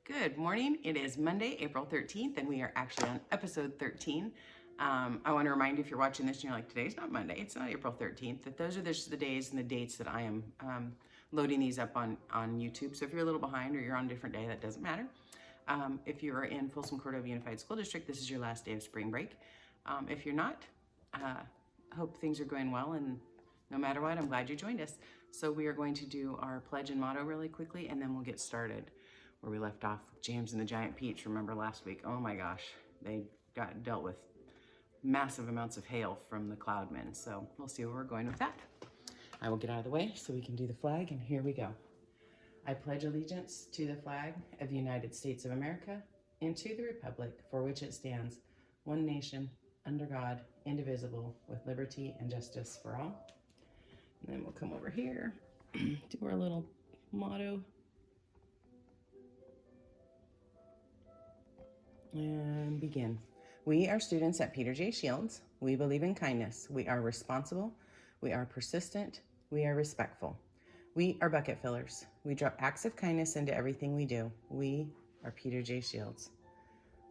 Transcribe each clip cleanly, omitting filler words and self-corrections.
Good morning. It is Monday, April 13th, and we are actually on episode 13. I want to remind you, if you're watching this and you're like, today's not Monday, it's not April 13th, that those are just the days and the dates that I am loading these up on YouTube. So if you're a little behind or you're on a different day, that doesn't matter. If you're in Folsom Cordova Unified School District, this is your last day of spring break. If you're not, hope things are going well, and no matter what, I'm glad you joined us. So we are going to do our pledge and motto really quickly, and then we'll get started where we left off with James and the Giant Peach. Remember last week? Oh my gosh, they got dealt with massive amounts of hail from the Cloudmen. So we'll see where we're going with that. I will get out of the way so we can do the flag, and here we go. I pledge allegiance to the flag of the United States of America and to the republic for which it stands, one nation, under God, indivisible, with liberty and justice for all. And then we'll come over here, do our little motto. And begin. We are students at Peter J. Shields. We believe in kindness. We are responsible. We are persistent. We are respectful. We are bucket fillers. We drop acts of kindness into everything we do. We are Peter J. Shields.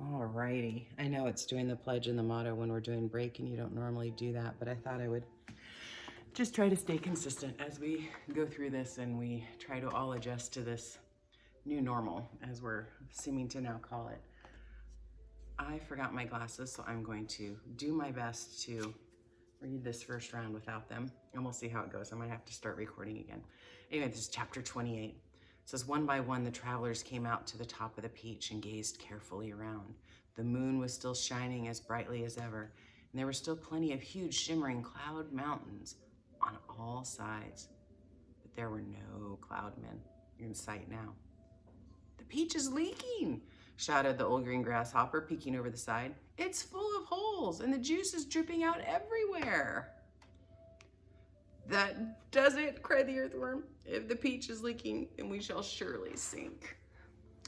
Alrighty. I know it's doing the pledge and the motto when we're doing break, and you don't normally do that, but I thought I would just try to stay consistent as we go through this and we try to all adjust to this new normal, as we're seeming to now call it. I forgot my glasses, so I'm going to do my best to read this first round without them, and we'll see how it goes. I might have to start recording again. Anyway, this is chapter 28. It says, one by one, the travelers came out to the top of the peach and gazed carefully around. The moon was still shining as brightly as ever, and there were still plenty of huge shimmering cloud mountains on all sides. But there were no Cloudmen in sight now. The peach is leaking, shouted the old green grasshopper, peeking over the side. It's full of holes, and the juice is dripping out everywhere. That does it, cried the earthworm. If the peach is leaking, then we shall surely sink.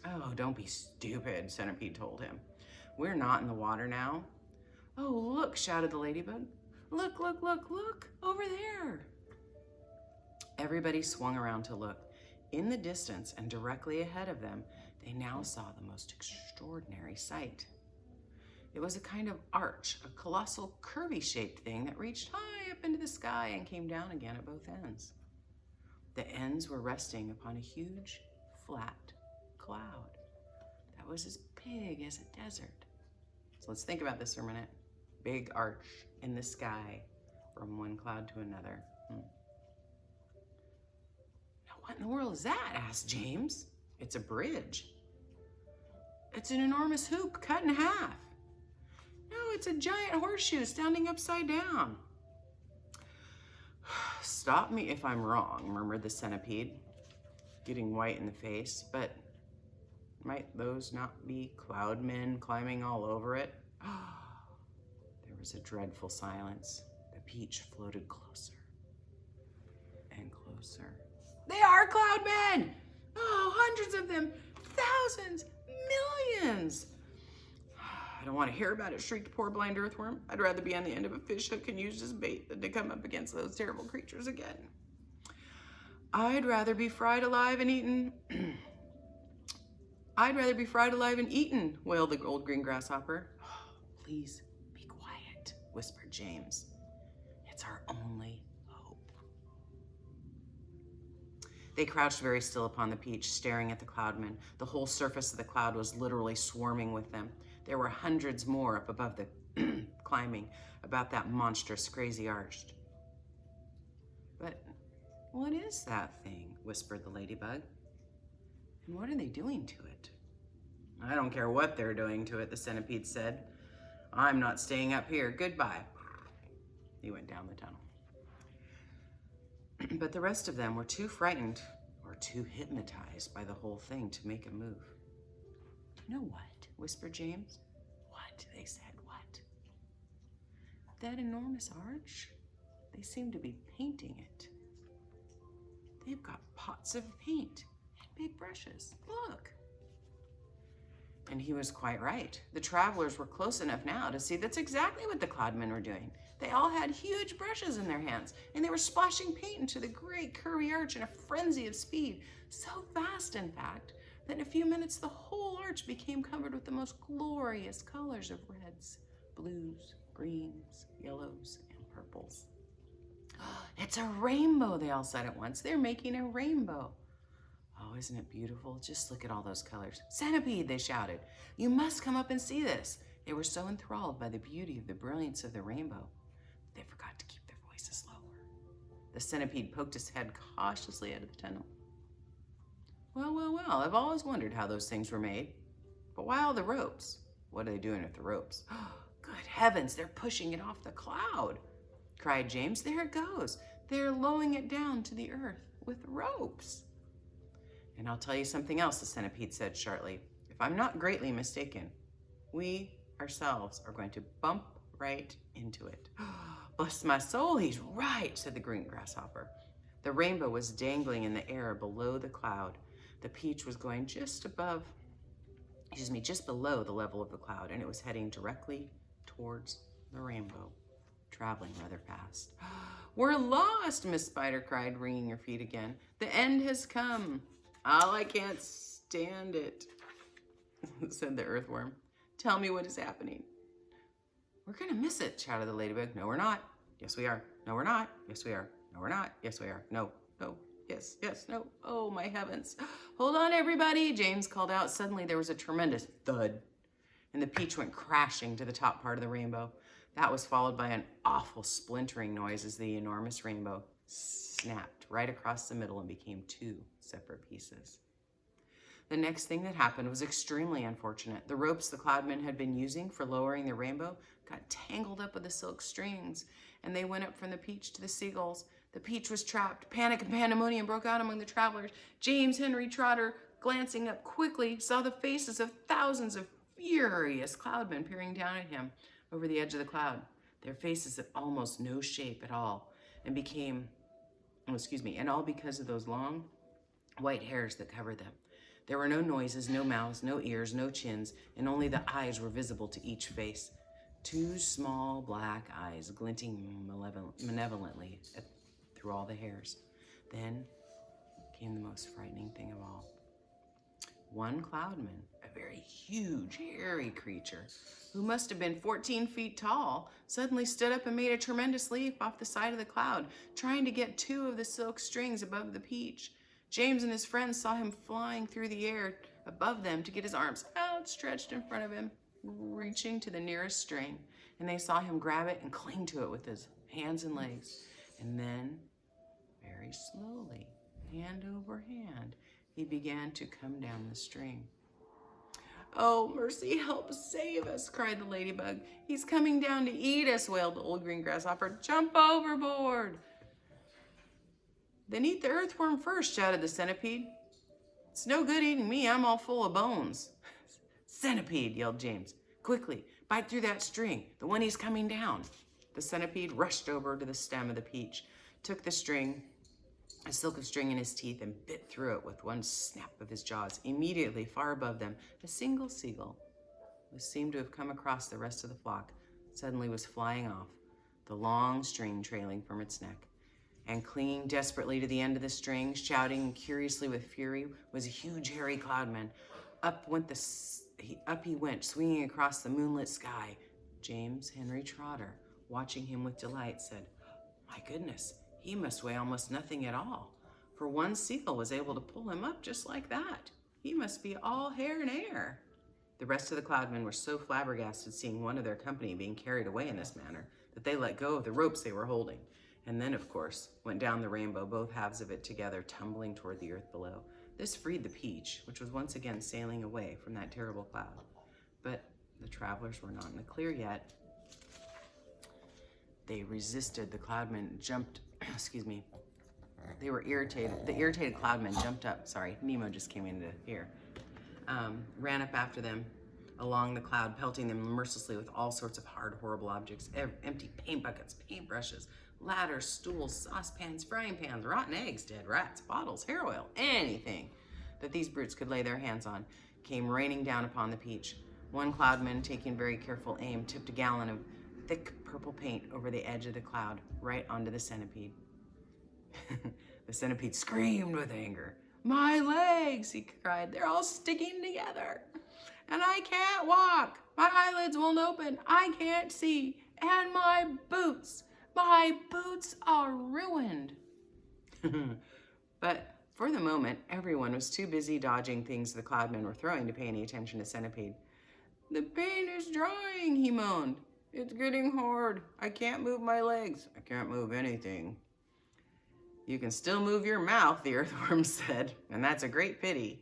Oh, don't be stupid, Centipede told him. We're not in the water now. Oh, look, shouted the ladybug. Look, look, look, look, over there. Everybody swung around to look. In the distance and directly ahead of them, they now saw the most extraordinary sight. It was a kind of arch, a colossal curvy-shaped thing that reached high up into the sky and came down again at both ends. The ends were resting upon a huge, flat cloud that was as big as a desert. So let's think about this for a minute. Big arch in the sky from one cloud to another. Now, what in the world is that? Asked James. It's a bridge. It's an enormous hoop cut in half. No, it's a giant horseshoe standing upside down. Stop me if I'm wrong, murmured the centipede, getting white in the face, but might those not be Cloudmen climbing all over it? There was a dreadful silence. The peach floated closer and closer. They are Cloudmen! Oh, hundreds of them, thousands, millions. I don't want to hear about it, shrieked poor blind earthworm. I'd rather be on the end of a fish hook and used as bait than to come up against those terrible creatures again. I'd rather be fried alive and eaten. I'd rather be fried alive and eaten, wailed the old green grasshopper. Oh, please be quiet, whispered James. It's our only hope. They crouched very still upon the peach, staring at the Cloudmen. The whole surface of the cloud was literally swarming with them. There were hundreds more up above the climbing about that monstrous, crazy arch. But what is that thing? Whispered the ladybug. And what are they doing to it? I don't care what they're doing to it, the centipede said. I'm not staying up here. Goodbye. He went down the tunnel. But the rest of them were too frightened or too hypnotized by the whole thing to make a move. You know what? Whispered James. What? They said. What? That enormous arch? They seem to be painting it. They've got pots of paint and big brushes. Look. And he was quite right. The travelers were close enough now to see that's exactly what the Cloudmen were doing. They all had huge brushes in their hands, and they were splashing paint into the great curvy arch in a frenzy of speed, so fast, in fact, Then in a few minutes, the whole arch became covered with the most glorious colors of reds, blues, greens, yellows, and purples. It's a rainbow, they all said at once. They're making a rainbow. Oh, isn't it beautiful? Just look at all those colors. Centipede, they shouted. You must come up and see this. They were so enthralled by the beauty of the brilliance of the rainbow, they forgot to keep their voices lower. The centipede poked his head cautiously out of the tunnel. Well, well, well, I've always wondered how those things were made. But why all the ropes? What are they doing with the ropes? Good heavens, they're pushing it off the cloud, cried James. There it goes. They're lowering it down to the earth with ropes. And I'll tell you something else, the centipede said shortly. If I'm not greatly mistaken, we ourselves are going to bump right into it. Bless my soul, he's right, said the green grasshopper. The rainbow was dangling in the air below the cloud. The peach was going just below the level of the cloud, and it was heading directly towards the rainbow, traveling rather fast. We're lost, Miss Spider cried, wringing her feet again. The end has come. Oh, I can't stand it, said the earthworm. Tell me what is happening. We're going to miss it, shouted the ladybug. No, we're not. Yes, we are. No, we're not. Yes, we are. No, we're not. Yes, we are. No, no. Yes, yes, no. Oh, my heavens. Hold on, everybody, James called out. Suddenly, there was a tremendous thud, and the peach went crashing to the top part of the rainbow. That was followed by an awful splintering noise as the enormous rainbow snapped right across the middle and became two separate pieces. The next thing that happened was extremely unfortunate. The ropes the cloudmen had been using for lowering the rainbow got tangled up with the silk strings, and they went up from the peach to the seagulls. The peach was trapped. Panic and pandemonium broke out among the travelers. James Henry Trotter, glancing up quickly, saw the faces of thousands of furious cloudmen peering down at him over the edge of the cloud. Their faces had almost no shape at all, and all because of those long white hairs that covered them. There were no noises, no mouths, no ears, no chins, and only the eyes were visible to each face. Two small black eyes glinting malevolently through all the hairs. Then came the most frightening thing of all. One cloudman, a very huge, hairy creature, who must have been 14 feet tall, suddenly stood up and made a tremendous leap off the side of the cloud, trying to get two of the silk strings above the peach. James and his friends saw him flying through the air above them to get his arms outstretched in front of him, reaching to the nearest string, and they saw him grab it and cling to it with his hands and legs. And then, very slowly, hand over hand, he began to come down the string. Oh, mercy, help, save us, cried the ladybug. He's coming down to eat us, wailed the old green grasshopper. Jump overboard. Then eat the earthworm first, shouted the centipede. It's no good eating me, I'm all full of bones. Centipede, yelled James. Quickly, bite through that string, the one he's coming down. The centipede rushed over to the stem of the peach, took the string, a silk of string in his teeth, and bit through it with one snap of his jaws. Immediately, far above them, a single seagull, who seemed to have come across the rest of the flock, suddenly was flying off, the long string trailing from its neck. And clinging desperately to the end of the string, shouting curiously with fury, was a huge hairy cloudman. Up he went, swinging across the moonlit sky. James Henry Trotter, watching him with delight, said, My goodness, he must weigh almost nothing at all, for one seagull was able to pull him up just like that. He must be all hair and air. The rest of the cloudmen were so flabbergasted seeing one of their company being carried away in this manner that they let go of the ropes they were holding, and then, of course, went down the rainbow, both halves of it together, tumbling toward the earth below. This freed the peach, which was once again sailing away from that terrible cloud. But the travelers were not in the clear yet. They resisted. The cloudmen jumped, they were irritated. The irritated cloudmen jumped up. Sorry, Nemo just came into here. Ran up after them along the cloud, pelting them mercilessly with all sorts of hard, horrible objects, empty paint buckets, paintbrushes, ladders, stools, saucepans, frying pans, rotten eggs, dead rats, bottles, hair oil, anything that these brutes could lay their hands on came raining down upon the peach. One cloudman, taking very careful aim, tipped a gallon of thick purple paint over the edge of the cloud, right onto the centipede. The centipede screamed with anger. My legs, he cried. They're all sticking together. And I can't walk. My eyelids won't open. I can't see. And my boots are ruined. But for the moment, everyone was too busy dodging things the cloudmen were throwing to pay any attention to Centipede. The paint is drying, he moaned. It's getting hard. I can't move my legs. I can't move anything. You can still move your mouth, the earthworm said, and that's a great pity.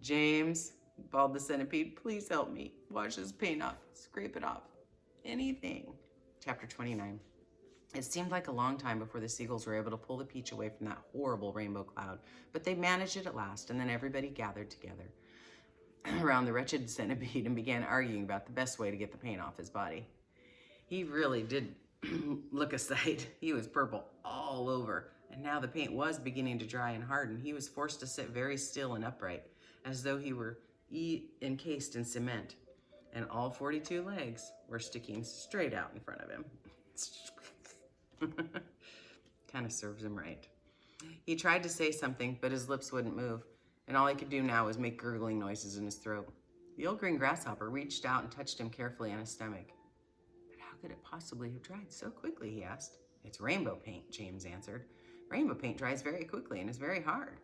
James, bawled the Centipede, please help me. Wash this paint off. Scrape it off. Anything. Chapter 29. It seemed like a long time before the seagulls were able to pull the peach away from that horrible rainbow cloud, but they managed it at last, and then everybody gathered together around the wretched Centipede and began arguing about the best way to get the paint off his body. He really did look a sight. He was purple all over, and now the paint was beginning to dry and harden. He was forced to sit very still and upright, as though he were encased in cement, and all 42 legs were sticking straight out in front of him. Kind of serves him right. He tried to say something, but his lips wouldn't move, and all he could do now was make gurgling noises in his throat. The old green grasshopper reached out and touched him carefully on his stomach. But how could it possibly have dried so quickly, he asked. It's rainbow paint, James answered. Rainbow paint dries very quickly and is very hard.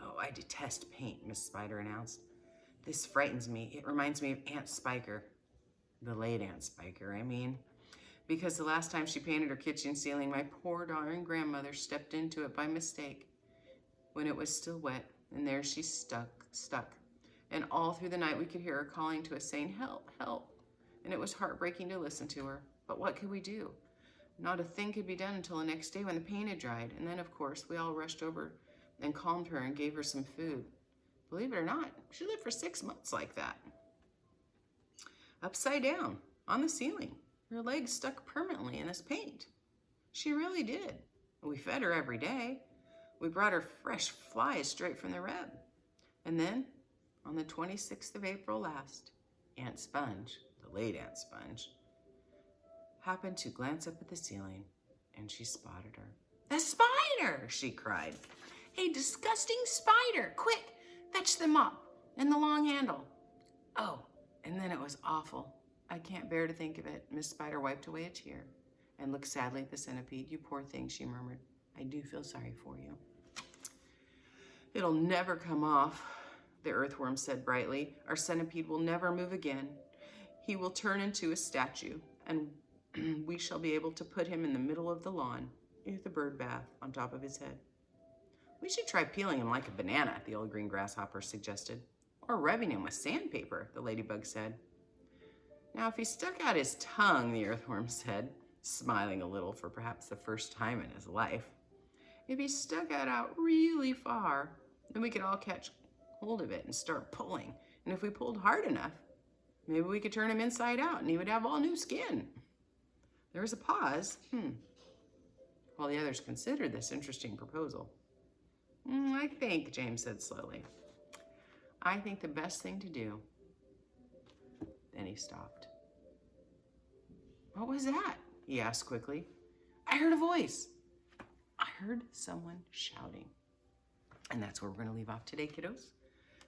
Oh, I detest paint, Miss Spider announced. This frightens me. It reminds me of Aunt Spiker. The late Aunt Spiker, I mean. Because the last time she painted her kitchen ceiling, my poor darling grandmother stepped into it by mistake when it was still wet, and there she stuck. And all through the night we could hear her calling to us saying, help, help. And it was heartbreaking to listen to her. But what could we do? Not a thing could be done until the next day when the paint had dried. And then, of course, we all rushed over and calmed her and gave her some food. Believe it or not, she lived for 6 months like that. Upside down, on the ceiling. Her legs stuck permanently in this paint. She really did. We fed her every day. We brought her fresh flies straight from the reb. And then, on the 26th of April last, Aunt Sponge, the late Aunt Sponge, happened to glance up at the ceiling, and she spotted her. The spider, she cried. A disgusting spider. Quick, fetch the mop and the long handle. Oh, and then it was awful. I can't bear to think of it. Miss Spider wiped away a tear and looked sadly at the Centipede. You poor thing, she murmured. I do feel sorry for you. It'll never come off, the earthworm said brightly. Our Centipede will never move again. He will turn into a statue, and we shall be able to put him in the middle of the lawn with a bird bath on top of his head. We should try peeling him like a banana, the old green grasshopper suggested. Or rubbing him with sandpaper, the ladybug said. Now, if he stuck out his tongue, the earthworm said, smiling a little for perhaps the first time in his life. If he stuck it out really far, then we could all catch hold of it and start pulling. And if we pulled hard enough, maybe we could turn him inside out and he would have all new skin. There was a pause, while the others considered this interesting proposal. I think, James said slowly, I think the best thing to do. Then he stopped. What was that? He asked quickly. I heard a voice. I heard someone shouting. And that's where we're going to leave off today, kiddos.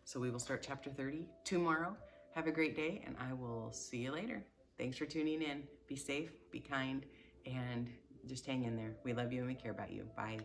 So we will start chapter 30 tomorrow. Have a great day, and I will see you later. Thanks for tuning in. Be safe, be kind, and just hang in there. We love you and we care about you. Bye.